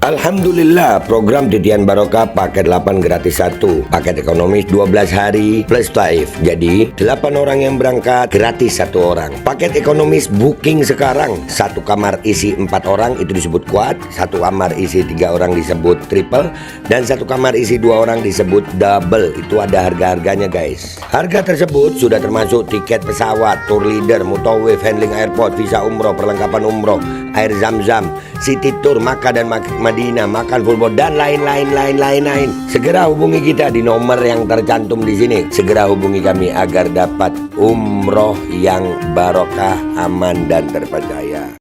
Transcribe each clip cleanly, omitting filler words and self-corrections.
Alhamdulillah, program Titian Barokah paket 8 gratis 1, paket ekonomis 12 hari plus taif. Jadi 8 orang yang berangkat gratis 1 orang. Paket ekonomis booking sekarang, 1 kamar isi 4 orang itu disebut quad, 1 kamar isi 3 orang disebut triple, dan 1 kamar isi 2 orang disebut double. Itu ada harga-harganya guys. Harga tersebut sudah termasuk tiket pesawat, tour leader, mutawif, handling airport, visa umroh, perlengkapan umroh, air zam-zam, city tour, Makkah dan Madinah, makan full board, dan lain-lain. Segera hubungi kita di nomor yang tercantum di sini. Segera hubungi kami agar dapat umroh yang barokah, aman dan terpercaya.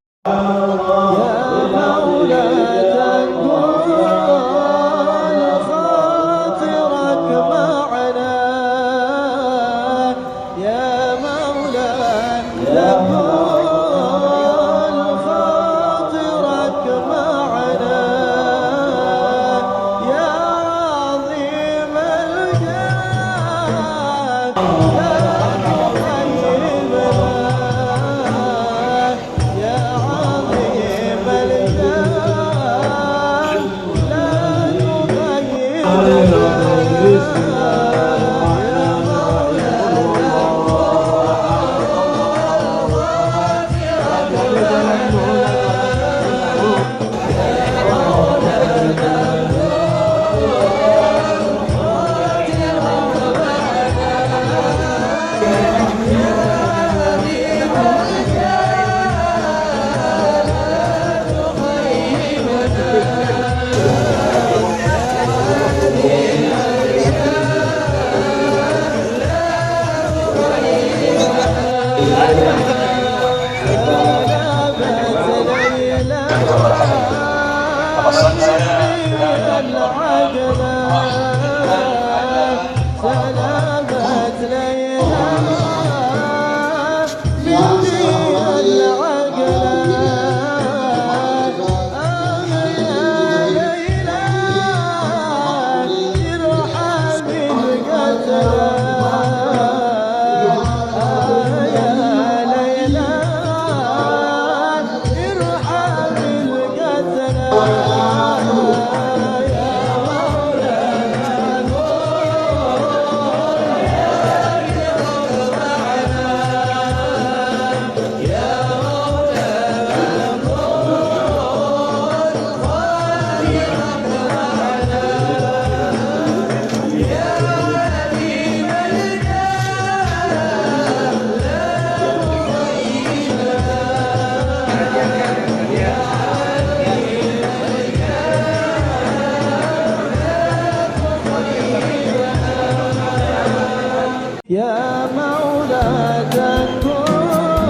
يا مولاي تكون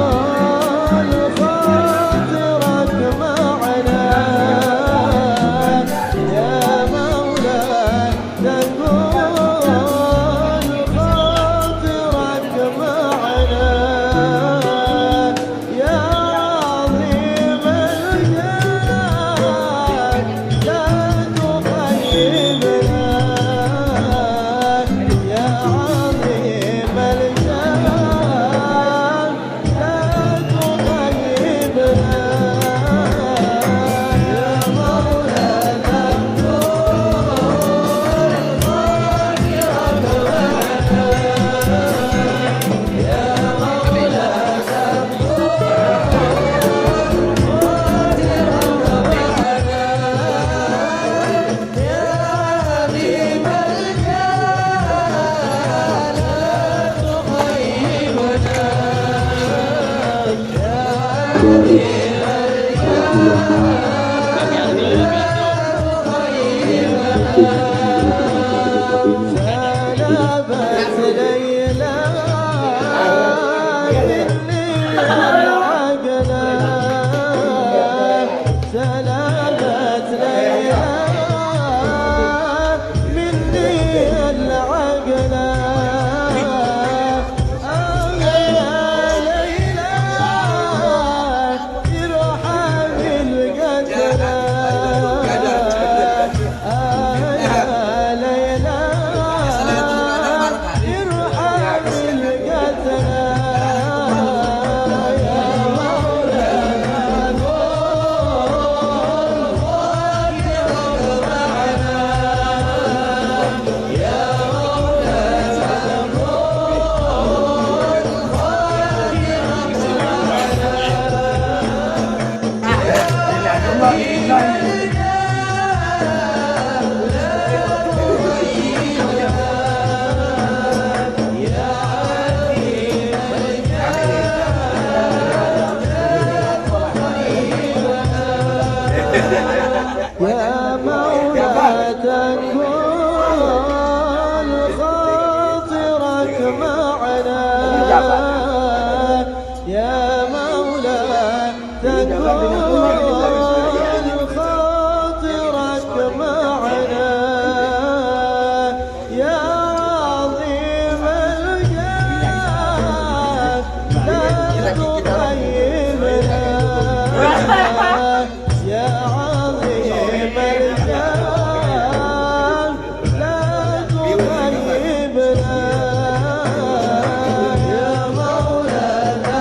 خاطرك معنا، يا مولاي تكون خاطرك معنا، يا عظيم الجاه لا تخيبنا، يا عظيم يا مولاة كن خاطرك معنا يا مولاة كن خاطرك معنا يا عظيم الجاه لا تخيبنا يا عظيم الجاه لا تخيبنا يا مولانا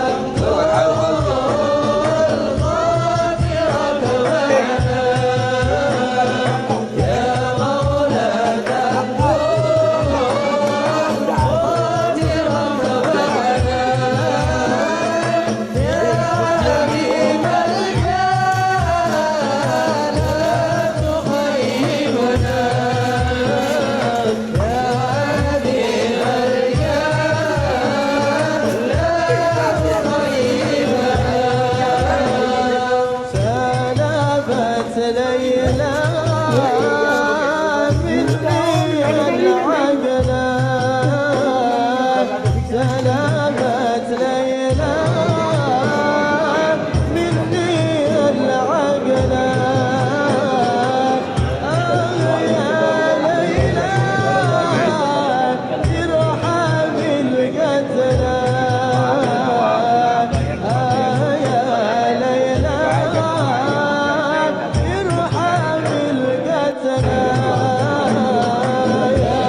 سلبت ليلى مني العقلة سلبت ليلى مني العقلة يا ليلى ارحم القتلى يا ليلى ارحم القتلى يا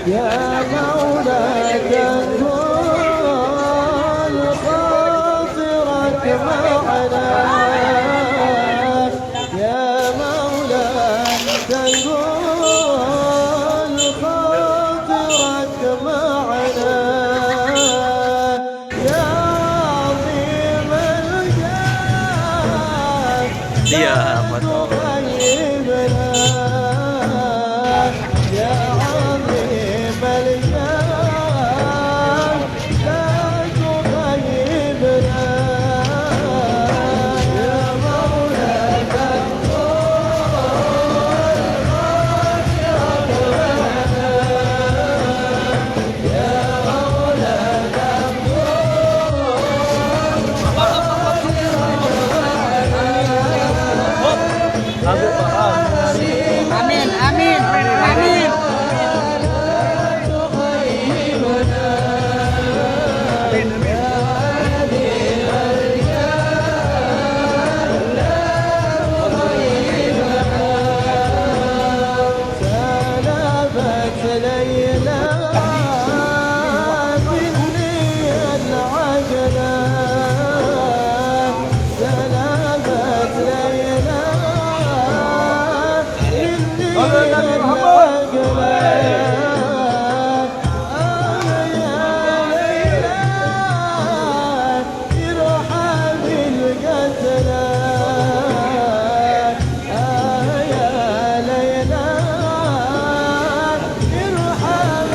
يا مولاة كن خاطرك معنا يا مولاة كن خاطرك معنا يا عظيم الجاه لا تخيبنا يا عظيم الجاه لا تخيبنا يا مولاة Amin, amin, amin. سلبت ليلى مني العقلة سلبت ليلى مني العقلة يا ليلى ارحم القتلى يا ليلى ارحم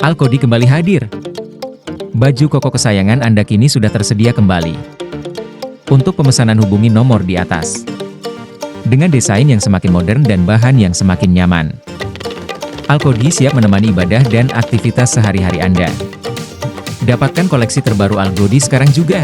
Alkodi kembali hadir. Baju koko kesayangan Anda kini sudah tersedia kembali. Untuk pemesanan hubungi nomor di atas. Dengan desain yang semakin modern dan bahan yang semakin nyaman. Alkodi siap menemani ibadah dan aktivitas sehari-hari Anda. Dapatkan koleksi terbaru Alkodi sekarang juga.